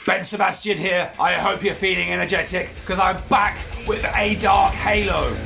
Ben Sebastian here. I hope you're feeling energetic, because I'm back with a Dark Halo.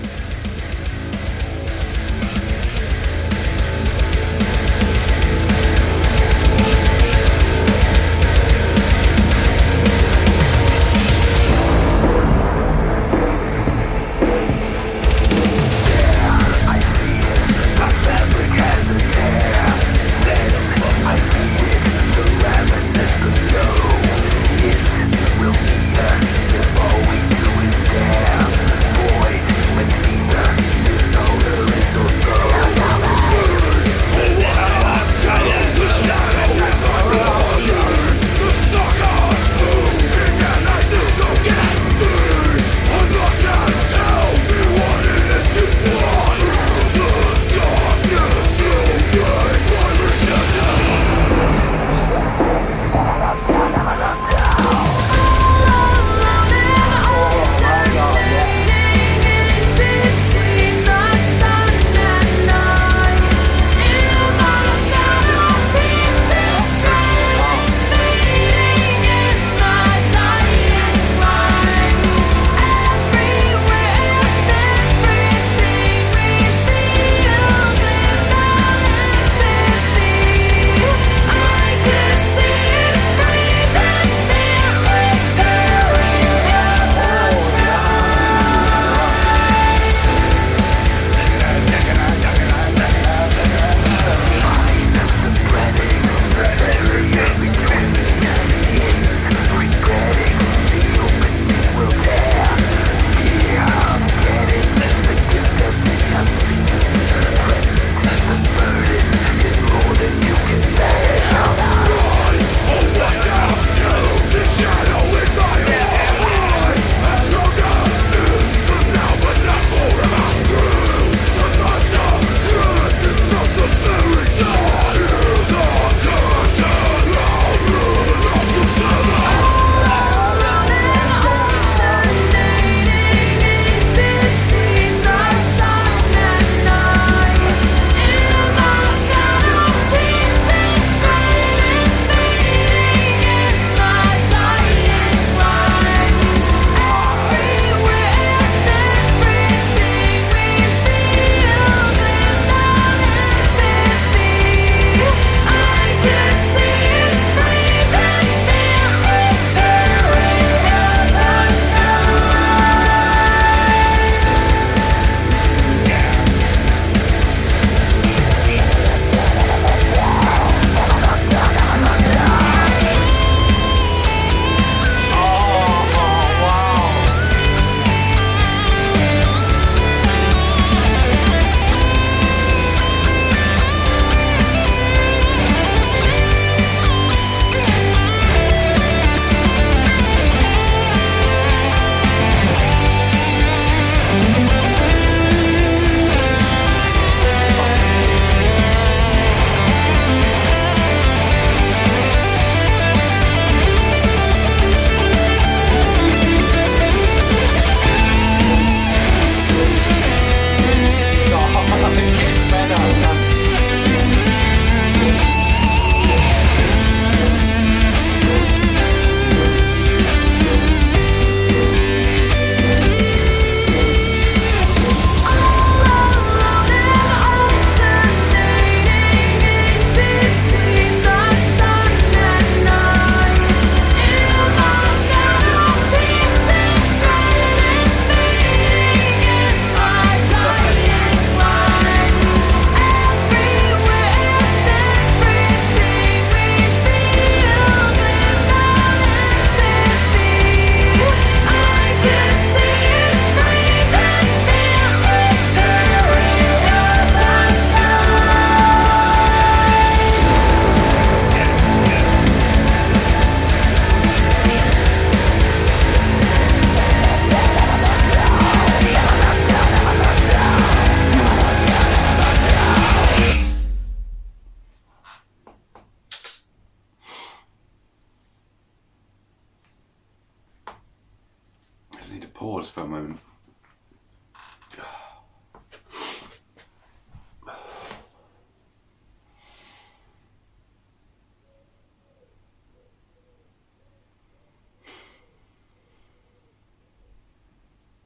Pause for a moment.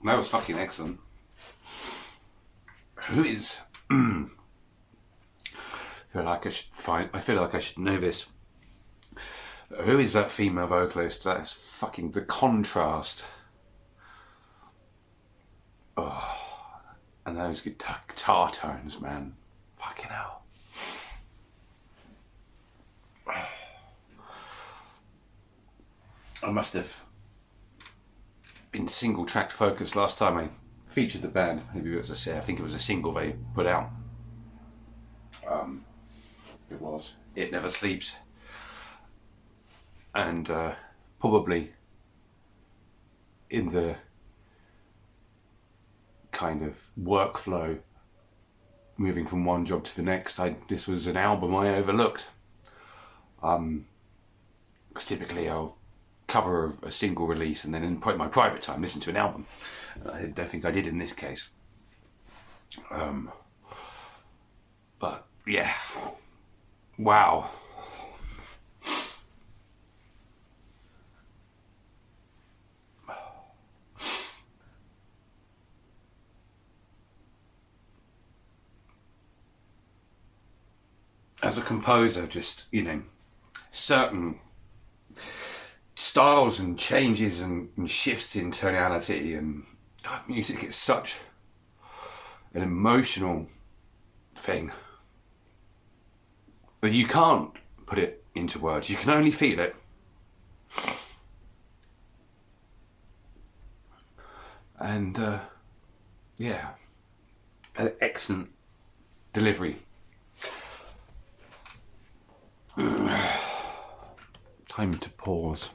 That was fucking excellent. Who is... I feel like I should know this. Who is that female vocalist? That is fucking the contrast. Oh, and those guitar tones, man. Fucking hell. I must have been single track focused last time I featured the band. Maybe it was I think it was a single they put out. It was It Never Sleeps, and probably in the kind of workflow moving from one job to the next, this was an album I overlooked, because typically I'll cover a single release and then in my private time listen to an album. I don't think I did in this case. But yeah, wow. As a composer, just, certain styles and changes and shifts in tonality, and music is such an emotional thing that you can't put it into words. You can only feel it. And yeah, an excellent delivery. Time to pause.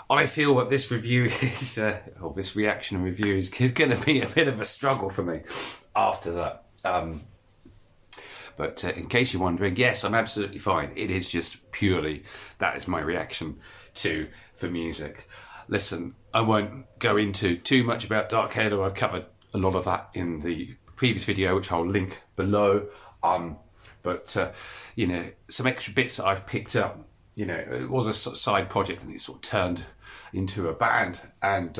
I feel that this review is, or this reaction and review is going to be a bit of a struggle for me after that. But in case you're wondering, yes, I'm absolutely fine. It is just purely, that is my reaction to the music. Listen, I won't go into too much about Dark Halo. I've covered a lot of that in the previous video, which I'll link below. But some extra bits that I've picked up. It was a sort of side project and it sort of turned into a band. And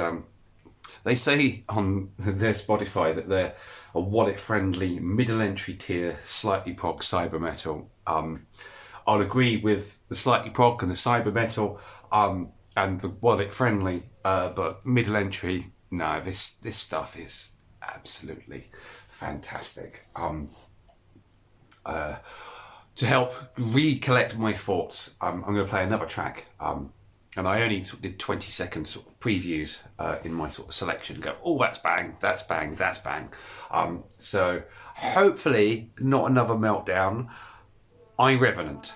they say on their Spotify that they're a wallet-friendly, middle-entry tier, slightly prog cyber metal. I'll agree with the slightly prog and the cyber metal, and the wallet-friendly, but middle-entry, no, this stuff is absolutely fantastic. To help recollect my thoughts, I'm going to play another track, and I only sort of did 20-second sort of previews in my sort of selection. Go, oh, that's bang, that's bang, that's bang. So hopefully not another meltdown. Revenant.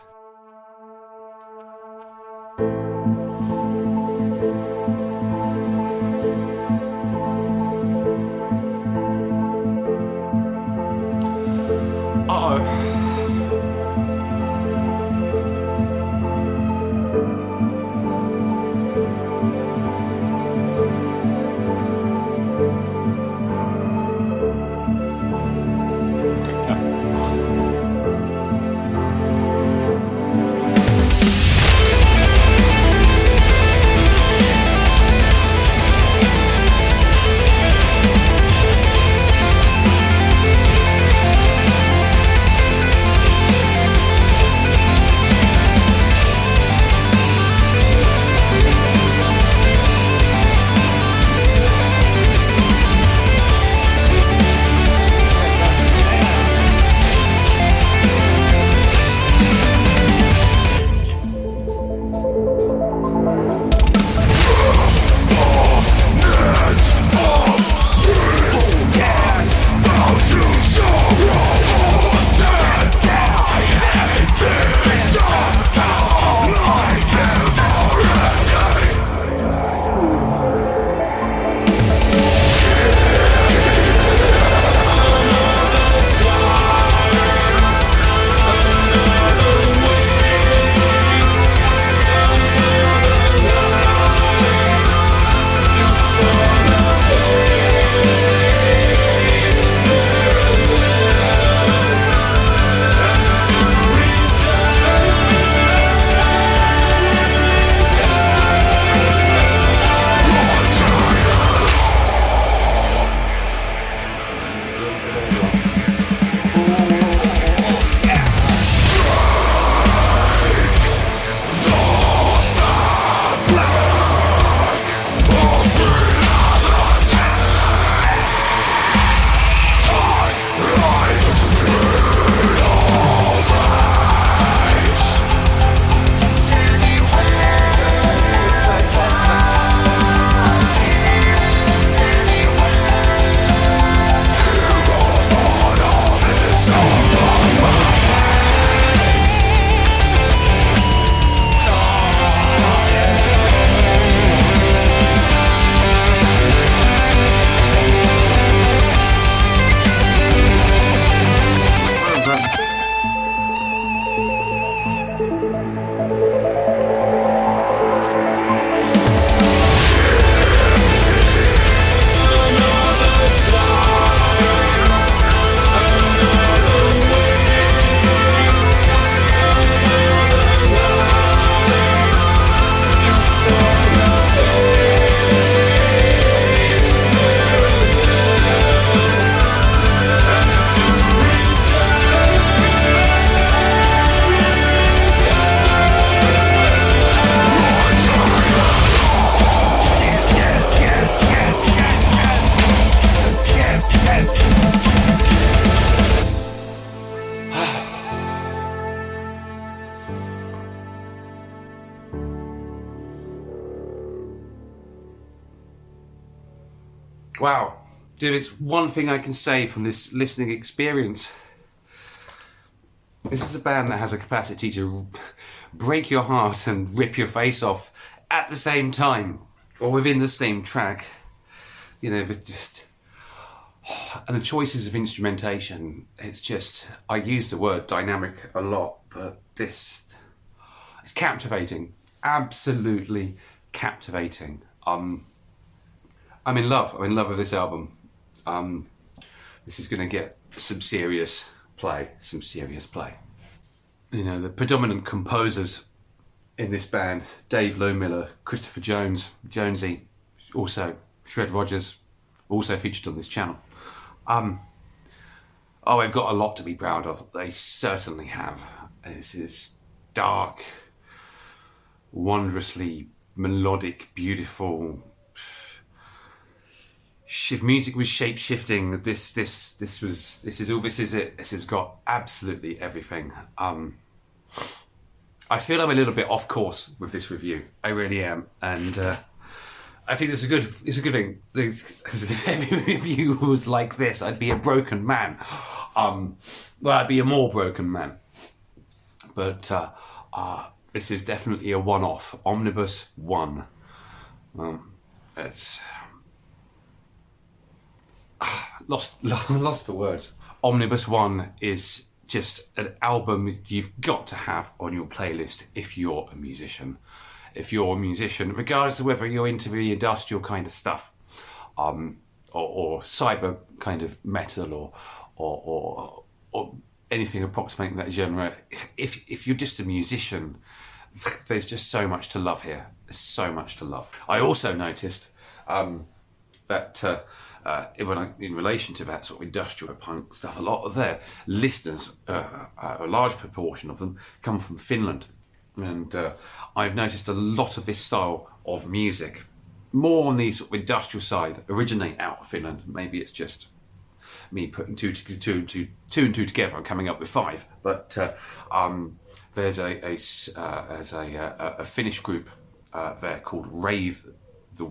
Wow. Dude, it's one thing I can say from this listening experience. This is a band that has a capacity to break your heart and rip your face off at the same time, or within the same track. You know, and the choices of instrumentation, it's just, I use the word dynamic a lot, but it's captivating, absolutely captivating. I'm in love with this album. This is going to get some serious play. You know, the predominant composers in this band, Dave Lowmiller, Christopher Jones, Jonesy, also Shred Rogers, also featured on this channel. They've got a lot to be proud of. They certainly have. This is dark, wondrously melodic, beautiful. If music was shape-shifting, this is it. This has got absolutely everything. I feel I'm a little bit off course with this review. I really am, and I think it's a good thing. If every review was like this, I'd be a broken man. I'd be a more broken man. But this is definitely a one-off. Omnibus 1. It's lost for words. Omnibus 1 is just an album you've got to have on your playlist if you're a musician. If you're a musician, regardless of whether you're into the industrial kind of stuff, or cyber kind of metal, or anything approximating that genre, if you're just a musician, there's just so much to love here. There's so much to love. I also noticed that in relation to that sort of industrial punk stuff, a lot of their listeners, a large proportion of them, come from Finland. And I've noticed a lot of this style of music, more on the sort of industrial side, originate out of Finland. Maybe it's just me putting two and two together and coming up with five. But there's a Finnish group there called Rave the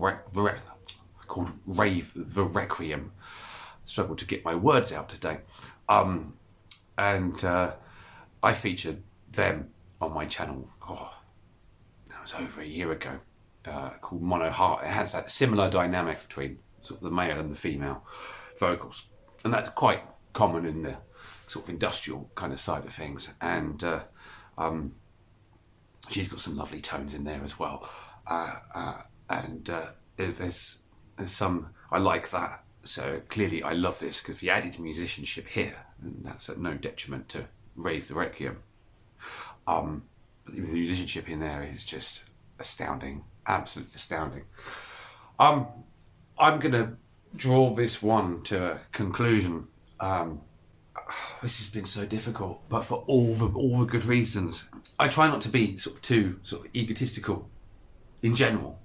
Requiem. Struggled to get my words out today. And I featured them on my channel, that was over a year ago, called Mono Heart. It has that similar dynamic between sort of the male and the female vocals. And that's quite common in the sort of industrial kind of side of things. And she's got some lovely tones in there as well. There's some, I like that. So clearly I love this because the added musicianship here, and that's at no detriment to Rave the Requiem. But the musicianship in there is just astounding, absolutely astounding. I'm going to draw this one to a conclusion. This has been so difficult, but for all the good reasons. I try not to be too egotistical in general,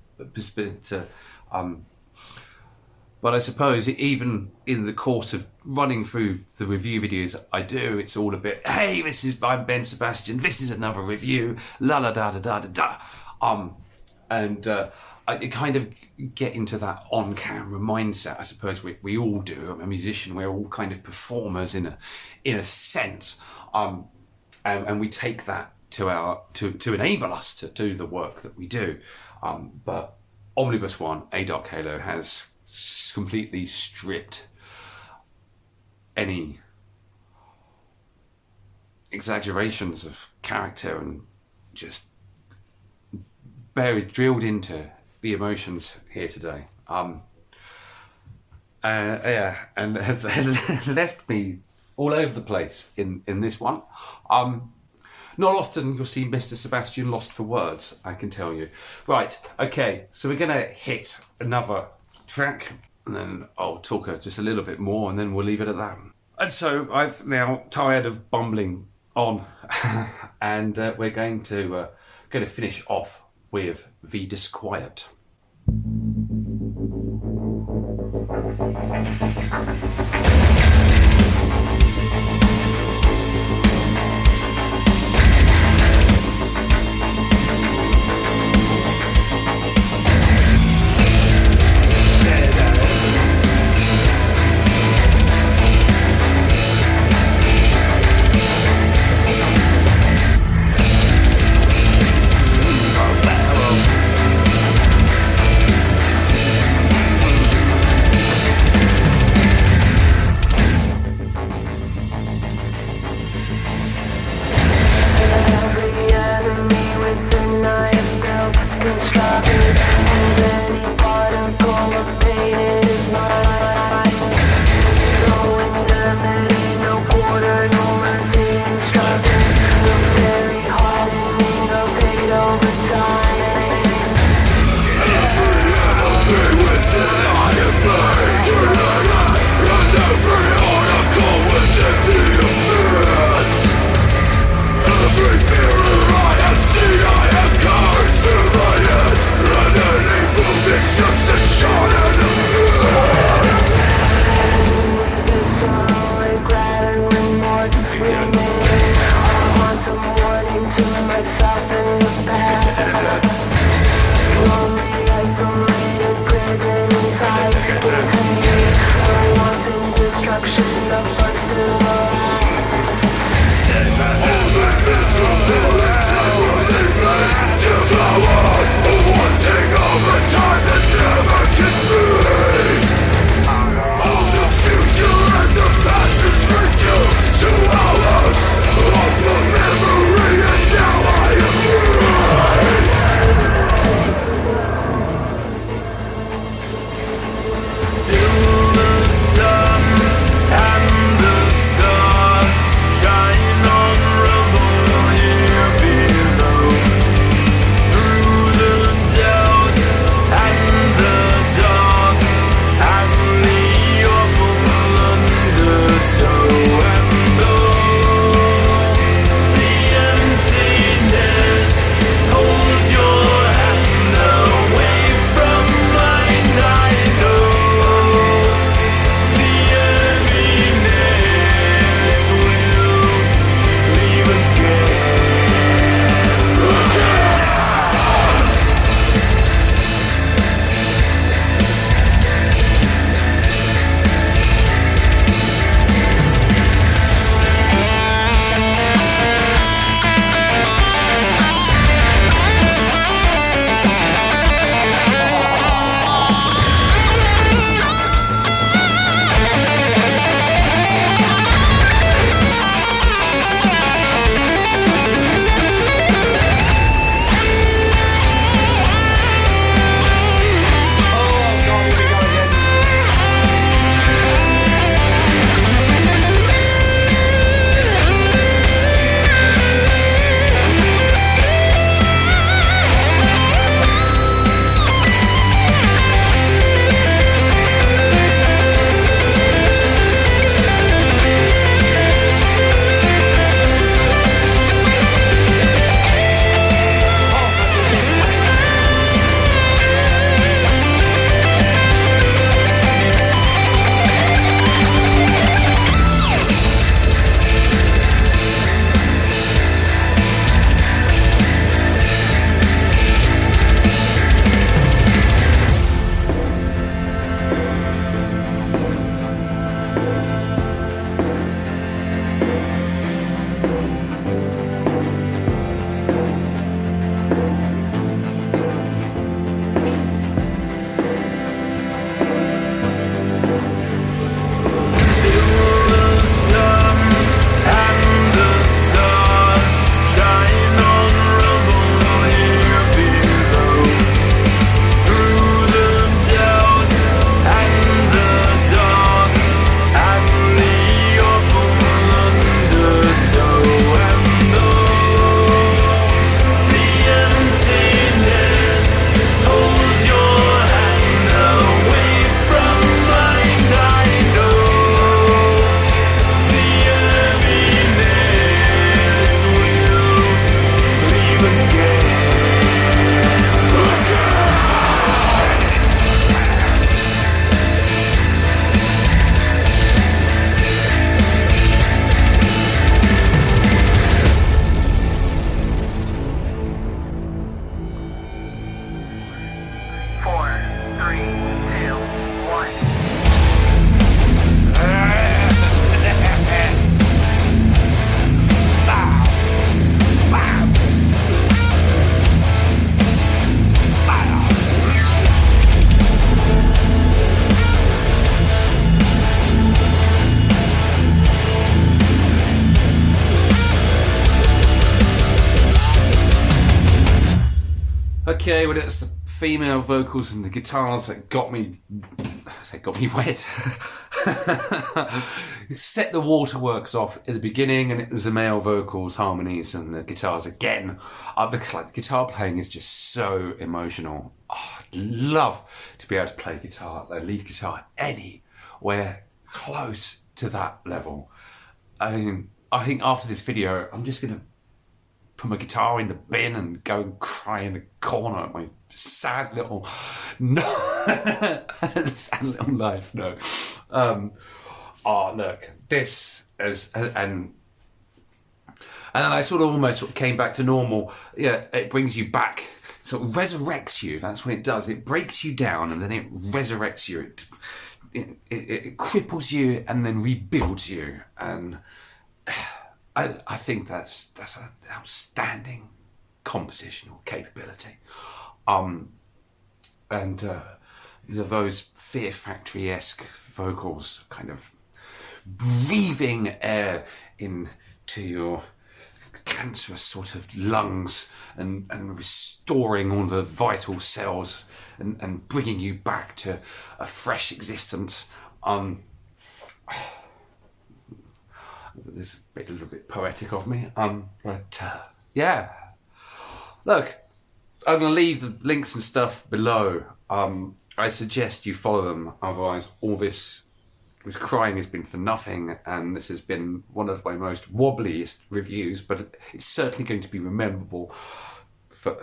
but I suppose even in the course of running through the review videos I do, it's all a bit, hey, I'm Ben Sebastian, this is another review, la la da da da da da. I kind of get into that on-camera mindset. I suppose we all do. I'm a musician. We're all kind of performers in a sense, and we take that to enable us to do the work that we do. But Omnibus 1, A Dark Halo, has completely stripped any exaggerations of character and just drilled into the emotions here today. And has left me all over the place in this one. Not often you'll see Mr. Sebastian lost for words, I can tell you. Right, okay, so we're going to hit another track, and then I'll talk just a little bit more, and then we'll leave it at that. And so I've now tired of bumbling on, and we're going to finish off with the Disquiet. Okay, well, it's the female vocals and the guitars that got me wet. Set the waterworks off at the beginning, and it was the male vocals, harmonies, and the guitars again. Because like the guitar playing is just so emotional. Oh, I'd love to be able to play guitar, the lead guitar, anywhere close to that level. I think after this video, I'm just gonna put my guitar in the bin and go and cry in the corner at my sad little sad little life. No. Oh, look, this is, and then I sort of came back to normal. Yeah, it brings you back, sort of resurrects you. That's what it does. It breaks you down and then it resurrects you. It cripples you and then rebuilds you. And I think that's an outstanding compositional capability. And those Fear Factory-esque vocals, kind of breathing air into your cancerous sort of lungs and restoring all the vital cells and bringing you back to a fresh existence. This is a little bit poetic of me, but yeah. Look, I'm going to leave the links and stuff below. I suggest you follow them, otherwise all this crying has been for nothing, and this has been one of my most wobbliest reviews, but it's certainly going to be memorable for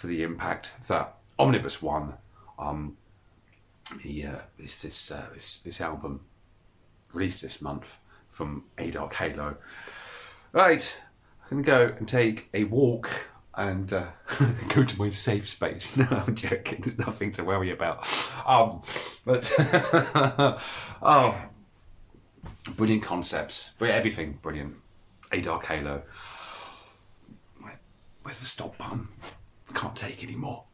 the impact that Omnibus won. This album released this month from A Dark Halo. Right, I'm going to go and take a walk and go to my safe space. No, I'm joking. There's nothing to worry about. But oh, brilliant concepts. Everything brilliant. A Dark Halo. Where's the stop button? I can't take any more.